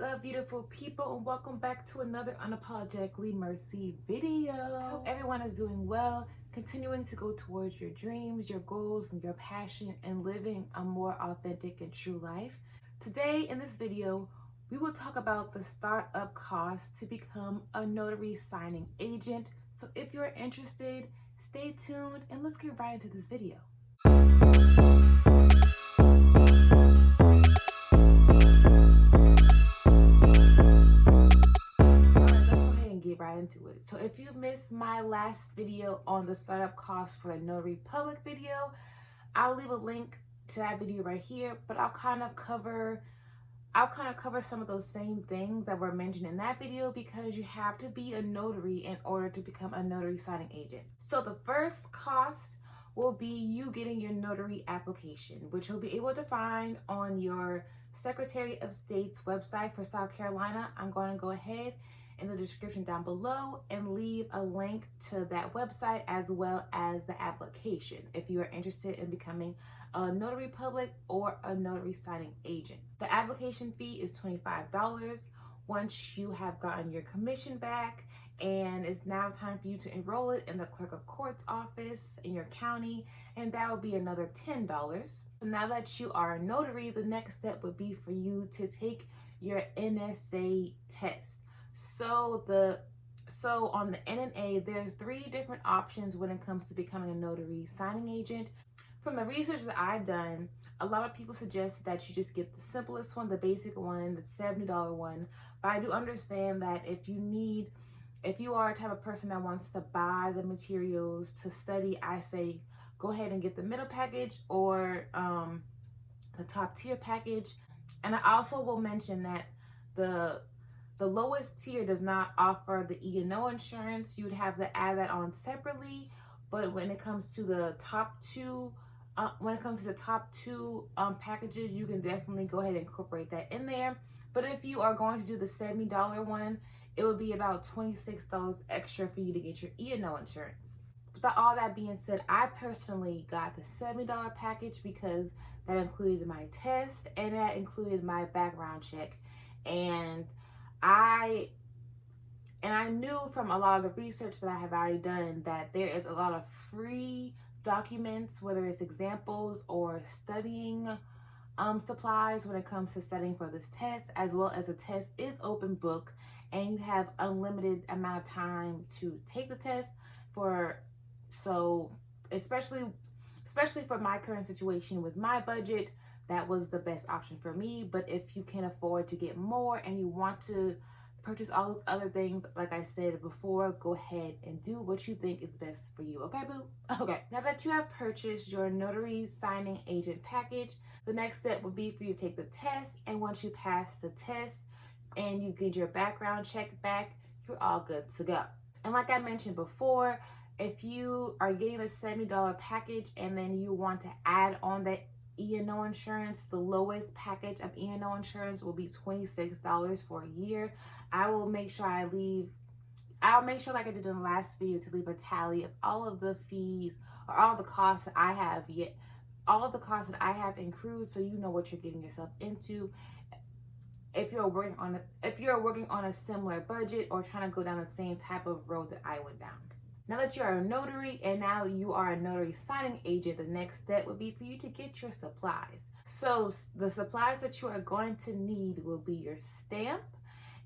up, beautiful people, and welcome back to another Unapologetically Mercy video. I hope everyone is doing well, continuing to go towards your dreams, your goals, and your passion, and living a more authentic and true life. Today in this video, we will talk about the startup cost to become a notary signing agent. So if you're interested, stay tuned and let's get right into this video. Right into it. So if you missed my last video on the startup cost for the Notary Public video, I'll leave a link to that video right here, but I'll kind of cover some of those same things that were mentioned in that video because you have to be a notary in order to become a notary signing agent. So the first cost will be you getting your notary application, which you'll be able to find on your Secretary of State's website for South Carolina. I'm going to go ahead in the description down below and leave a link to that website as well as the application if you are interested in becoming a notary public or a notary signing agent. The application fee is $25 once you have gotten your commission back, and it's now time for you to enroll it in the clerk of court's office in your county, and that will be another $10. So now that you are a notary, the next step would be for you to take your NSA test. So on the NNA, there's 3 different options when it comes to becoming a notary signing agent. From the research that I've done, a lot of people suggest that you just get the simplest one, the basic one, the $70 one. But I do understand that if you are a type of person that wants to buy the materials to study, I say go ahead and get the middle package or the top tier package. And I also will mention that the lowest tier does not offer the E&O insurance. You'd have to add that on separately. But when it comes to the top two, packages, you can definitely go ahead and incorporate that in there. But if you are going to do the $70 one, it would be about $26 extra for you to get your E&O insurance. With all that being said, I personally got the $70 package because that included my test and that included my background check. And I knew from a lot of the research that I have already done that there is a lot of free documents, whether it's examples or studying supplies when it comes to studying for this test, as well as the test is open book and you have unlimited amount of time to take the test especially for my current situation with my budget, that was the best option for me. But if you can afford to get more and you want to purchase all those other things, like I said before, go ahead and do what you think is best for you. Okay, boo? Okay, now that you have purchased your notary signing agent package, the next step would be for you to take the test. And once you pass the test and you get your background check back, you're all good to go. And like I mentioned before, if you are getting a $70 package and then you want to add on that E&O insurance, the lowest package of E&O insurance will be $26 for a year. I'll make sure like I did in the last video to leave a tally of all of the fees or all the costs that I have accrued, so you know what you're getting yourself into. If you're working on a similar budget or trying to go down the same type of road that I went down. Now that you are a notary and now you are a notary signing agent, the next step would be for you to get your supplies. So the supplies that you are going to need will be your stamp.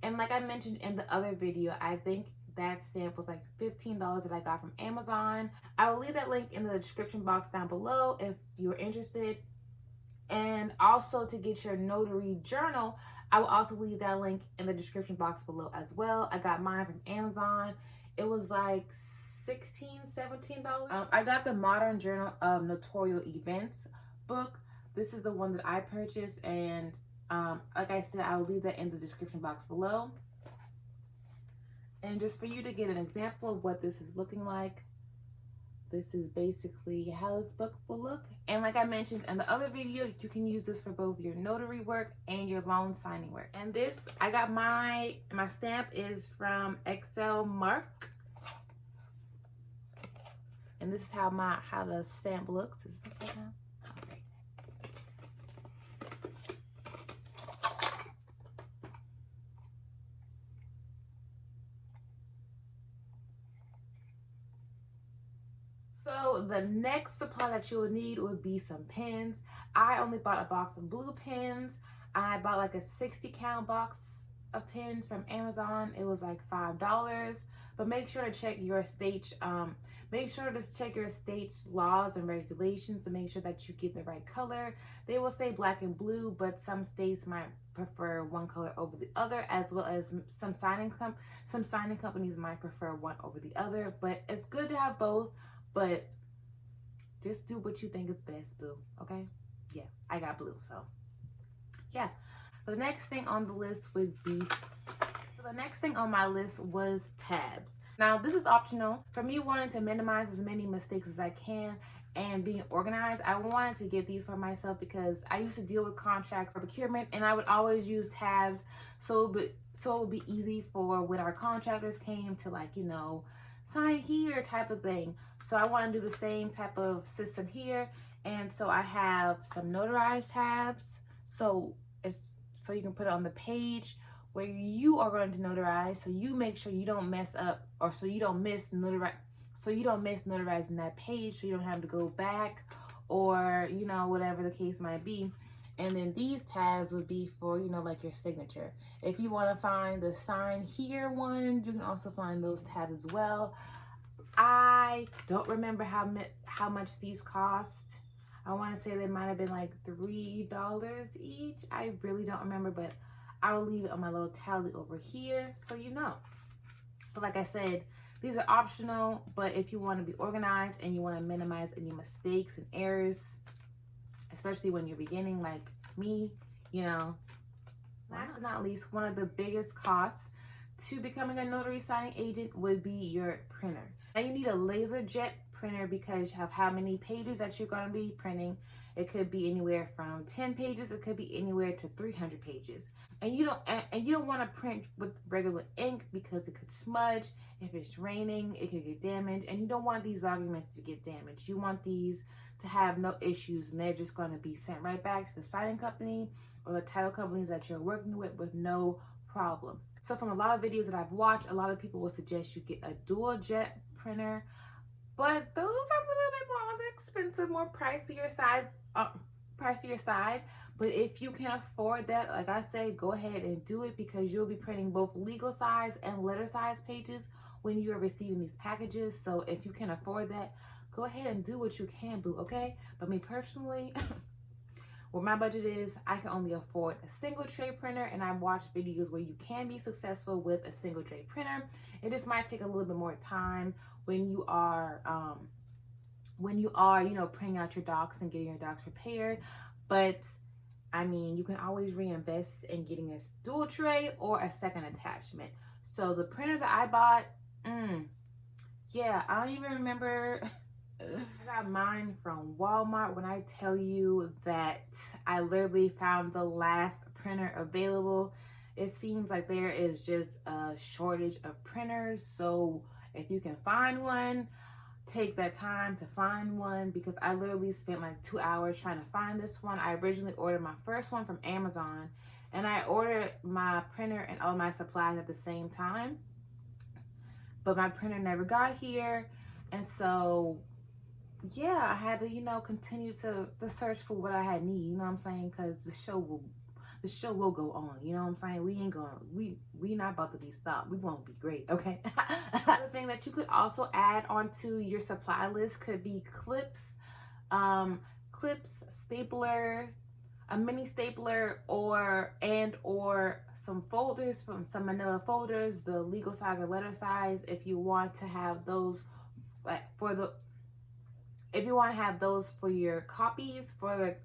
And like I mentioned in the other video, I think that stamp was like $15 that I got from Amazon. I will leave that link in the description box down below if you're interested. And also to get your notary journal, I will also leave that link in the description box below as well. I got mine from Amazon. It was like $17 I got the Modern Journal of Notarial Events book. This is the one that I purchased, and like I said, I will leave that in the description box below. And just for you to get an example of what this is looking like, this is basically how this book will look. And like I mentioned in the other video, you can use this for both your notary work and your loan signing work. And this, I got my stamp is from Excel Mark. And this is how the stamp looks. Does it look like that? Okay. So the next supply that you will need would be some pens. I only bought a box of blue pens. I bought like a 60 count box of pens from Amazon. It was like $5. But make sure to check your state. Make sure to check your state's laws and regulations to make sure that you get the right color. They will say black and blue, but some states might prefer one color over the other, as well as some signing companies might prefer one over the other. But it's good to have both. But just do what you think is best, boo. Okay? Yeah, I got blue, so yeah. The next thing on the list would be, the next thing on my list was tabs. Now, this is optional. For me wanting to minimize as many mistakes as I can and being organized, I wanted to get these for myself because I used to deal with contracts or procurement, and I would always use tabs so it would be easy for when our contractors came to, like, you know, sign here type of thing. So I want to do the same type of system here, and so I have some notarized tabs. So you can put it on the page where you are going to notarize, so you make sure you don't mess up, or so you don't miss notarizing that page, so you don't have to go back, or, you know, whatever the case might be. And then these tabs would be for, you know, like your signature. If you want to find the sign here ones, you can also find those tabs as well. I don't remember how much these cost. I want to say they might have been like $3 each. I really don't remember, but I will leave it on my little tally over here so you know. But like I said, these are optional, but if you want to be organized and you want to minimize any mistakes and errors, especially when you're beginning like me, you know. Last but not least, one of the biggest costs to becoming a notary signing agent would be your printer. Now you need a laser jet printer because you have how many pages that you're going to be printing. It could be anywhere from 10 pages, it could be anywhere to 300 pages. And you don't want to print with regular ink because it could smudge. If it's raining, it could get damaged, and you don't want these documents to get damaged. You want these to have no issues, and they're just going to be sent right back to the signing company or the title companies that you're working with no problem. So from a lot of videos that I've watched, a lot of people will suggest you get a dual jet printer, but those are a little bit more on the expensive, more pricier side. But if you can afford that, like I say, go ahead and do it, because you'll be printing both legal size and letter size pages when you are receiving these packages. So if you can afford that, go ahead and do what you can, boo, okay? But me personally, what my budget is, I can only afford a single tray printer, and I've watched videos where you can be successful with a single tray printer. It just might take a little bit more time when you are, you know, printing out your docs and getting your docs prepared. But I mean, you can always reinvest in getting a dual tray or a second attachment. So the printer that I bought, yeah, I don't even remember. I got mine from Walmart. When I tell you that I literally found the last printer available, it seems like there is just a shortage of printers. So if you can find one, take that time to find one, because I literally spent like 2 hours trying to find this one. I originally ordered my first one from Amazon, and I ordered my printer and all my supplies at the same time, but my printer never got here. And so yeah, I had to, you know, continue to search for what I had need, you know what I'm saying? Because the show will go on, you know what I'm saying? We not about to be stopped. We won't be great, okay? Another thing that you could also add onto your supply list could be clips, staplers, a mini stapler, or some folders, from some manila folders, the legal size or letter size, if you want to have those for your copies for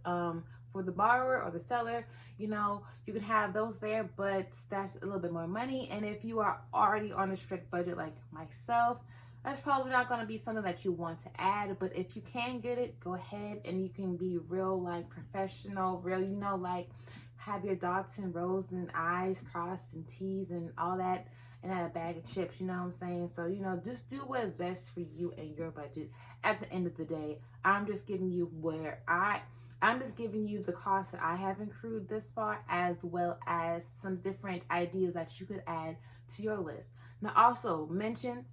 the borrower or the seller. You know, you can have those there, but that's a little bit more money. And if you are already on a strict budget like myself, that's probably not going to be something that you want to add. But if you can get it, go ahead, and you can be real, like, professional, real, you know, like have your dots and rows and I's crossed and T's and all that, and add a bag of chips, you know what I'm saying? So, you know, just do what is best for you and your budget. At the end of the day, I'm just giving you the cost that I have accrued this far, as well as some different ideas that you could add to your list. Now, also mention,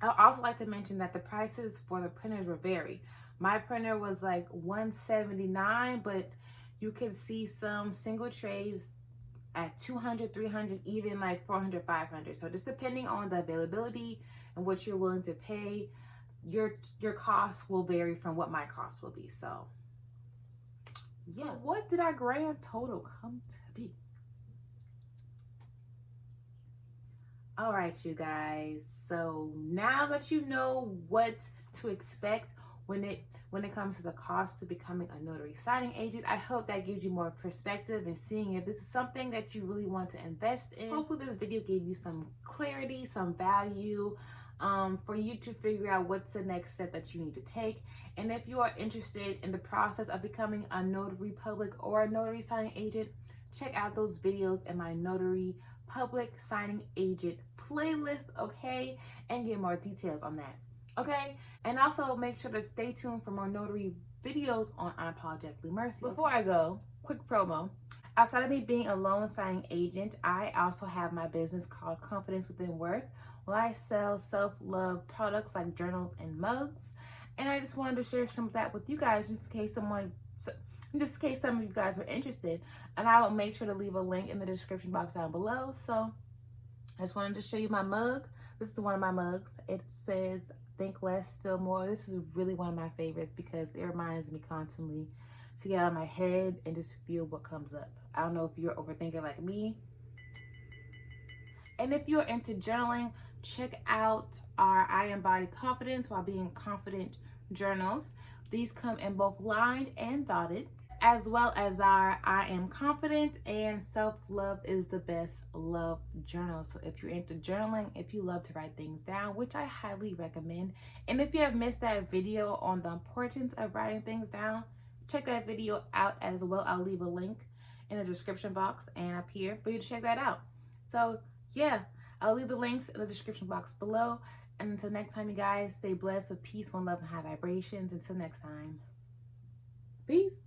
I'd also like to mention that the prices for the printers will vary. My printer was like $179, but you can see some single trays at 200, 300, even like 400, 500. So just depending on the availability and what you're willing to pay, your costs will vary from what my costs will be. So yeah, so what did our grand total come to be? All right, you guys. So now that you know what to expect when it comes to the cost to becoming a notary signing agent, I hope that gives you more perspective and seeing if this is something that you really want to invest in. Hopefully this video gave you some clarity, some value, for you to figure out what's the next step that you need to take. And if you are interested in the process of becoming a notary public or a notary signing agent, check out those videos in my notary public signing agent playlist, okay, and get more details on that, okay? And also make sure to stay tuned for more notary videos on Unapologetically Mercy. Before I go, quick promo. Outside of me being a loan signing agent, I also have my business called Confidence Within Worth, where I sell self-love products like journals and mugs. And I just wanted to share some of that with you guys, just in case some of you guys are interested. And I will make sure to leave a link in the description box down below. So I just wanted to show you my mug. This is one of my mugs. It says, "Think less, feel more." This is really one of my favorites because it reminds me constantly to get out of my head and just feel what comes up. I don't know if you're overthinking like me. And if you're into journaling, check out our I Embody Confidence While Being Confident journals. These come in both lined and dotted, as well as our I Am Confident and Self-Love is the Best Love journal. So if you're into journaling, if you love to write things down, which I highly recommend, and if you have missed that video on the importance of writing things down, check that video out as well. I'll leave a link in the description box and up here for you to check that out. So yeah, I'll leave the links in the description box below. And until next time, you guys, stay blessed with peace, one love, and high vibrations. Until next time, peace.